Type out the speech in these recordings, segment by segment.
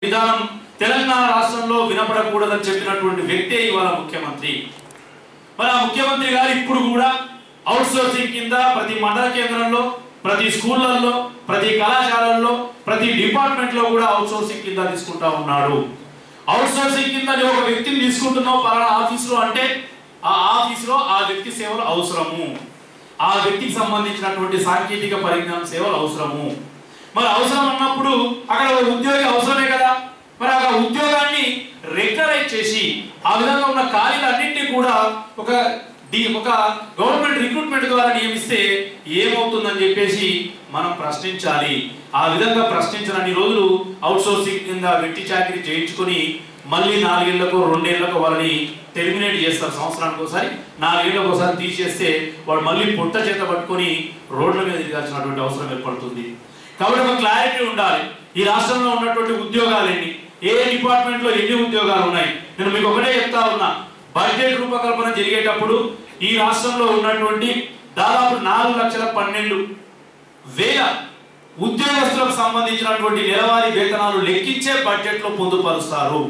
విధానం తెలంగాణ రాష్ట్రంలో వినపడకూడదని చెప్పినటువంటి వ్యక్తే ఇవాళ ముఖ్యమంత్రి. మరి ఆ ముఖ్యమంత్రి గారు ఇప్పుడు కూడా అవుట్ సోర్సింగ్ కింద ప్రతి మండల కేంద్రంలో, ప్రతి స్కూళ్ళల్లో, ప్రతి కళాశాలల్లో, ప్రతి డిపార్ట్మెంట్ లో కూడా అవుట్ సోర్సింగ్ కింద తీసుకుంటా ఉన్నాడు. అవుట్ సోర్సింగ్ కింద ఒక వ్యక్తిని తీసుకుంటున్నావు పలానా ఆఫీసులో అంటే ఆ ఆఫీసులో ఆ వ్యక్తి సేవలు అవసరము, ఆ వ్యక్తికి సంబంధించినటువంటి సాంకేతిక పరిజ్ఞానం సేవలు అవసరము. మరి అవసరం అన్నప్పుడు అక్కడ ఉద్యోగి అవసరమే కదా. మరి ఆ ఉద్యోగాన్ని రెగ్యులరైజ్ చేసి ఆ విధంగా ఉన్న ఖాళీలన్నింటినీ కూడా ఒక గవర్నమెంట్ రిక్రూట్మెంట్ ద్వారా నియమిస్తే ఏమవుతుందని చెప్పేసి మనం ప్రశ్నించాలి. ఆ విధంగా ప్రశ్నించనన్ని రోజులు అవుట్ సోర్సింగ్ కింద వెట్టి చాకరీ చేయించుకొని మళ్ళీ 4 ఏళ్లకు 2 ఏళ్లకు వాళ్ళని టెర్మినేట్ చేస్తారు. సంవత్సరానికి ఒకసారి 4 ఏళ్లకు ఒకసారి తీసేస్తే వాడు మళ్ళీ పుట్ట చేత పట్టుకొని రోడ్ల మీద తిరగాల్సినటువంటి అవసరం ఏర్పడుతుంది. కాబట్టి ఒక క్లారిటీ ఉండాలి. ఈ రాష్ట్రంలో ఉన్నటువంటి ఉద్యోగాలు ఎన్ని, ఏ డిపార్ట్మెంట్ లో ఎన్ని ఉద్యోగాలు ఉన్నాయి. నేను మీకు ఒకటే చెప్తా ఉన్నా, బడ్జెట్ రూపకల్పన జరిగేటప్పుడు ఈ రాష్ట్రంలో ఉన్నటువంటి దాదాపు 4,12,000 ఉద్యోగస్తులకు సంబంధించినటువంటి నెలవారీ వేతనాలు లెక్కించే బడ్జెట్ లో పొందుపరుస్తారు.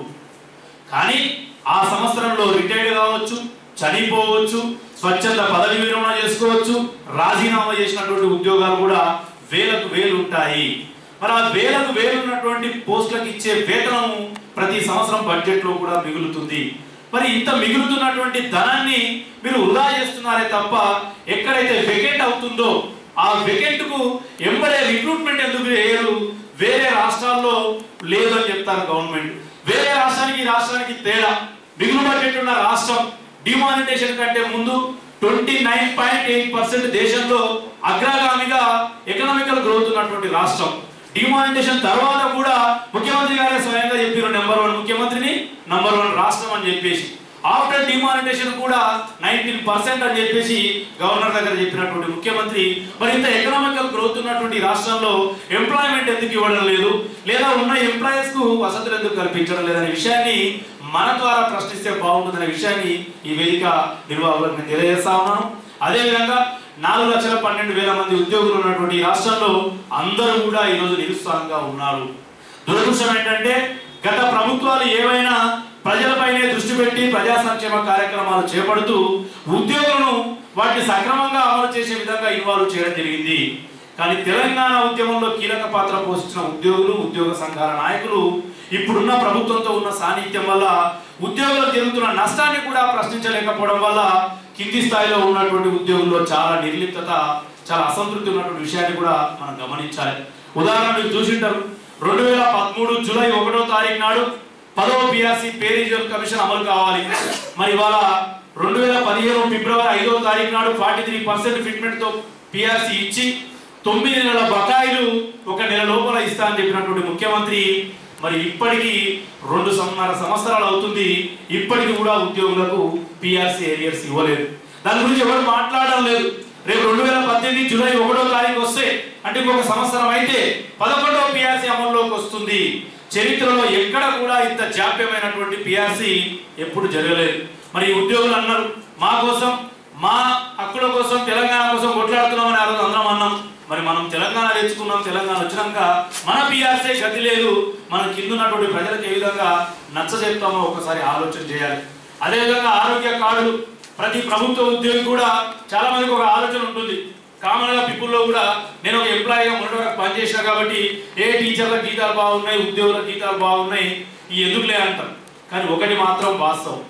కానీ ఆ సంవత్సరంలో రిటైర్డ్ కావచ్చు, చనిపోవచ్చు, స్వచ్ఛంద పదవి విరమణ చేసుకోవచ్చు, రాజీనామా చేసినటువంటి ఉద్యోగాలు కూడా వేలకు వేలు ఉంటాయి. మరి ఆ వేలకు వేలు ఉన్నటువంటి పోస్టులకు ఇచ్చే వేతనము ప్రతి సంవత్సరం బడ్జెట్ లో కూడా మిగులుతుంది. మరి ఇంత మిగులుతున్నటువంటి ధనాన్ని మీరు వృధా చేస్తున్నారే తప్ప ఎక్కడైతే వేకెంట్ అవుతుందో ఆ వేకెంట్ కు ఎంబడే రిక్రూట్మెంట్ ఎందుకు చేయరు? వేరే రాష్ట్రాల్లో లేదని చెప్తారు గవర్నమెంట్. వేరే రాష్ట్రానికి రాష్ట్రానికి తేడా, మిగులు బడ్జెట్ ఉన్న రాష్ట్రం డిమానిటేషన్ కంటే ముందు 29.8% దేశంలో అగ్రగామిగా ఎకనామికల్ గ్రోత్ ఉన్నటువంటి రాష్ట్రం. డిమానిటేషన్ తర్వాత కూడా ముఖ్యమంత్రి గారే స్వయంగా చెప్పారు నెంబర్ 1 ముఖ్యమంత్రిని, నెంబర్ 1 రాష్ట్రం అని చెప్పేసి. ఆఫ్టర్ డిమానిటేషన్ కూడా 19% అని చెప్పేసి గవర్నర్ దగ్గర చెప్పినటువంటి ముఖ్యమంత్రి మరి ఇంత ఎకనామికల్ గ్రోత్ ఉన్నటువంటి రాష్ట్రంలో ఎంప్లాయ్మెంట్ ఎందుకు ఇవ్వడం లేదు, లేదా ఉన్న ఎంప్లాయీస్ కు వసతులు ఎందుకు కల్పించడం లేదనే విషయాన్ని మన ద్వారా ప్రశ్నిస్తే బాగుంటుందనే విషయాన్ని ఈ వేదిక నిర్వాహకులకు నేను తెలియజేస్తా ఉన్నాను. అదేవిధంగా 4,12,000 మంది ఉద్యోగులు ఉన్నటువంటి రాష్ట్రంలో అందరూ కూడా ఈరోజు నిరుత్సాహంగా ఉన్నారు. దురదృష్టం ఏంటంటే గత ప్రభుత్వాలు ఏవైనా ప్రజలపైనే దృష్టి పెట్టి ప్రజా సంక్షేమ కార్యక్రమాలు చేపడుతూ ఉద్యోగులను వాటిని సక్రమంగా అమలు చేసే విధంగా ఇన్వాల్వ్ చేయడం జరిగింది. కానీ తెలంగాణ ఉద్యమంలో కీలక పాత్ర పోషించిన ఉద్యోగులు, ఉద్యోగ సంఘాల నాయకులు ఇప్పుడున్న ప్రభుత్వంతో ఉన్న సాన్నిధ్యం వల్ల ఉద్యోగులకు జరుగుతున్న నష్టాన్ని కూడా ప్రశ్నించలేకపోవడం వల్ల కింది స్థాయిలో ఉన్నటువంటి ఉద్యోగుల్లో చాలా నిర్లిప్తత, చాలా అసంతృప్తి ఉన్నటువంటి విషయాన్ని కూడా మనం గమనించాలి. ఉదాహరణ మీరు చూసింటారు, 2013 జూలై 1వ తారీఖు నాడు 10వ PRC పే రిజర్వ్ కమిషన్ అమలు కావాలి. మరి ఇవాళ 2015 ఫిబ్రవరి 5వ తారీఖు నాడు 43% ఫిట్మెంట్ తో PRC ఇచ్చి 9 నెలల బకాయిలు 1 నెల లోపల ఇస్తా అని చెప్పినటువంటి ముఖ్యమంత్రి మరి ఇప్పటికీ 2.5 సంవత్సరాలు అవుతుంది, ఇప్పటికి కూడా ఉద్యోగులకు PRC ఏరియర్స్ ఇవ్వలేదు. దాని గురించి ఎవరు మాట్లాడడం లేదు. రేపు 2018 జూలై 1వ తారీఖు వస్తే అంటే ఇంకొక సంవత్సరం అయితే 11వ PRC అమల్లోకి వస్తుంది. చరిత్రలో ఎక్కడ కూడా ఇంత జాప్యమైనటువంటి PRC ఎప్పుడు జరగలేదు. మరి ఉద్యోగులు అన్నారు, మా కోసం, మా హక్కుల కోసం, తెలంగాణ కోసం కొట్లాడుతున్నామని ఆ రోజు అందరం అన్నాం. మరి మనం తెలంగాణ తెచ్చుకున్నాం, తెలంగాణ వచ్చినాక మన PRC గతి లేదు, మన కింద ఉన్నటువంటి ప్రజలకు ఏ విధంగా నచ్చ చెప్తామో ఒకసారి ఆలోచన చేయాలి. అదేవిధంగా ఆరోగ్య కార్డులు ప్రతి ప్రభుత్వ ఉద్యోగి కూడా చాలా మందికి ఒక ఆలోచన ఉంటుంది. కామన్ గా పీపుల్ లో కూడా నేను ఒక ఎంప్లాయీగా మొదట పనిచేసిన కాబట్టి ఏ టీచర్ల జీతాలు బాగున్నాయి, ఉద్యోగుల జీతాలు బాగున్నాయి, ఈ ఎందుకులే అంటారు. కానీ ఒకటి మాత్రం వాస్తవం,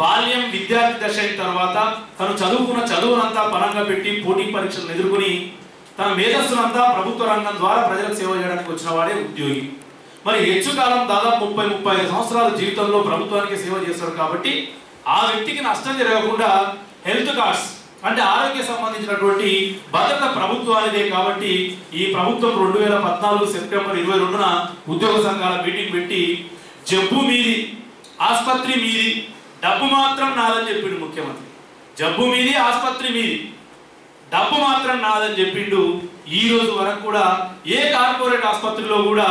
బాల్యం విద్యార్థి దశ అయిన తర్వాత తను చదువుకున్న చదువునంతా పరంగా పెట్టి పోటీ పరీక్షలను ఎదుర్కొని తన మేధస్సునంతా ప్రభుత్వ రంగం ద్వారా ప్రజలకు సేవ చేయడానికి వచ్చిన వాడే ఉద్యోగి. మరి హెచ్చు కాలం దాదాపు 30-35 సంవత్సరాల జీవితంలో ప్రభుత్వానికి సేవ చేస్తాడు కాబట్టి ఆ వ్యక్తికి నష్టం జరగకుండా హెల్త్ కార్డ్స్ అంటే ఆరోగ్య సంబంధించినటువంటి భద్రత ప్రభుత్వానిదే. కాబట్టి ఈ ప్రభుత్వం 2014 సెప్టెంబర్ 22న ఉద్యోగ సంఘాల మీటింగ్ పెట్టి జబ్బు మీది, ఆసుపత్రి మీది, డబ్బు మాత్రం నాదని చెప్పిండు ముఖ్యమంత్రి. జబ్బు మీది, ఆసుపత్రి మీది, డబ్బు మాత్రం నాదని చెప్పిండు. ఈ రోజు వరకు కూడా ఏ కార్పొరేట్ ఆసుపత్రిలో కూడా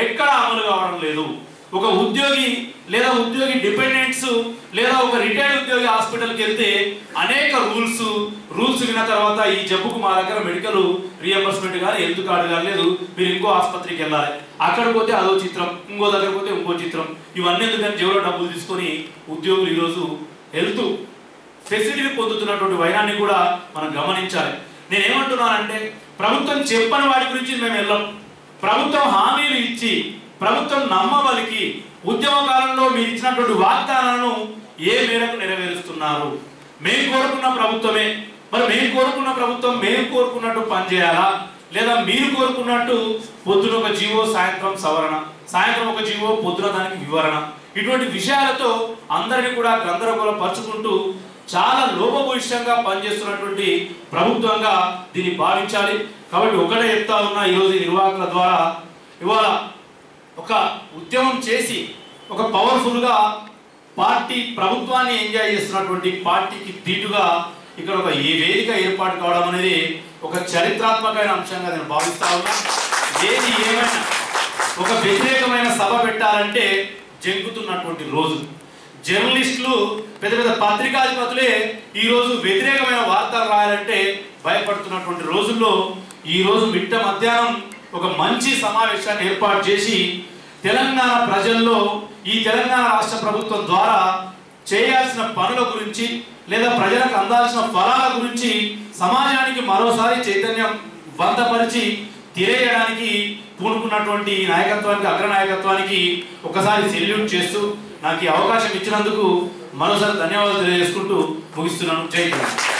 ఎక్కడ అమలు కావడం లేదు. ఒక ఉద్యోగి లేదా ఉద్యోగి డిపెండెంట్స్ లేదా ఒక రిటైర్డ్ ఉద్యోగి హాస్పిటల్కి వెళ్తే అనేక రూల్స్ విన్న తర్వాత ఈ జబ్బుకు మా దగ్గర మెడికల్ రియంబర్స్మెంట్ కానీ హెల్త్ కార్డు కానీ లేదు, మీరు ఇంకో ఆసుపత్రికి వెళ్ళాలి, అక్కడ పోతే అదో చిత్రం, ఇంకో దగ్గర పోతే ఇంకో చిత్రం. ఇవన్నీ ఎందుకని జేబులో డబ్బులు తీసుకొని ఉద్యోగులు ఈరోజు హెల్త్ ఫెసిలిటీని పొందుతున్నటువంటి వైనాన్ని కూడా మనం గమనించాలి. నేనేమంటున్నానంటే ప్రభుత్వం చెప్పని వాటి గురించి మేము వెళ్ళాం. ప్రభుత్వం హామీలు ఇచ్చి ప్రభుత్వం నమ్మబలికి ఉద్యమ కాలంలో మీరు ఇచ్చినటువంటి వాగ్దానాలను ఏ మేరకు నెరవేరుస్తున్నారు? మేము కోరుకున్న ప్రభుత్వమే, మరి మేము కోరుకున్న ప్రభుత్వం మేము కోరుకున్నట్టు పనిచేయాలా, లేదా మీరు కోరుకున్నట్టు పొద్దున ఒక జీవో సాయంత్రం సవరణ, సాయంత్రం ఒక జీవో పొద్దున దానికి వివరణ, ఇటువంటి విషయాలతో అందరినీ కూడా గందరగోళపరుచుకుంటూ చాలా లోపభూయిష్టంగా పనిచేస్తున్నటువంటి ప్రభుత్వంగా దీన్ని భావించాలి. కాబట్టి ఒకటే చెప్తా ఉన్నా, ఈరోజు నిర్వాహకుల ద్వారా ఇవాళ ఒక ఉద్యమం చేసి ఒక పవర్ఫుల్గా పార్టీ ప్రభుత్వాన్ని ఎంజాయ్ చేస్తున్నటువంటి పార్టీకి దీటుగా ఇక్కడ ఒక ఈ వేదిక ఏర్పాటు కావడం అనేది ఒక చరిత్రాత్మకమైన అంశంగా నేను భావిస్తా ఉన్నా. ఏది ఏమైనా ఒక వ్యతిరేకమైన సభ పెట్టాలంటే జంకుతున్నటువంటి రోజు, జర్నలిస్టులు పెద్ద పెద్ద పత్రికాధిపతులే ఈరోజు వ్యతిరేకమైన వార్తలు రాయాలంటే భయపడుతున్నటువంటి రోజుల్లో ఈరోజు మిట్ట మధ్యాహ్నం ఒక మంచి సమావేశాన్ని ఏర్పాటు చేసి తెలంగాణ ప్రజల్లో ఈ తెలంగాణ రాష్ట్ర ప్రభుత్వం ద్వారా చేయాల్సిన పనుల గురించి లేదా ప్రజలకు అందాల్సిన ఫలాల గురించి సమాజానికి మరోసారి చైతన్యం వంతపరిచి తెలియజేయడానికి పూనుకున్నటువంటి నాయకత్వానికి, అగ్రనాయకత్వానికి ఒకసారి సెల్యూట్ చేస్తూ నాకు ఈ అవకాశం ఇచ్చినందుకు మరోసారి ధన్యవాదాలు తెలియజేసుకుంటూ ముగిస్తున్నాను. జై తెలంగాణ.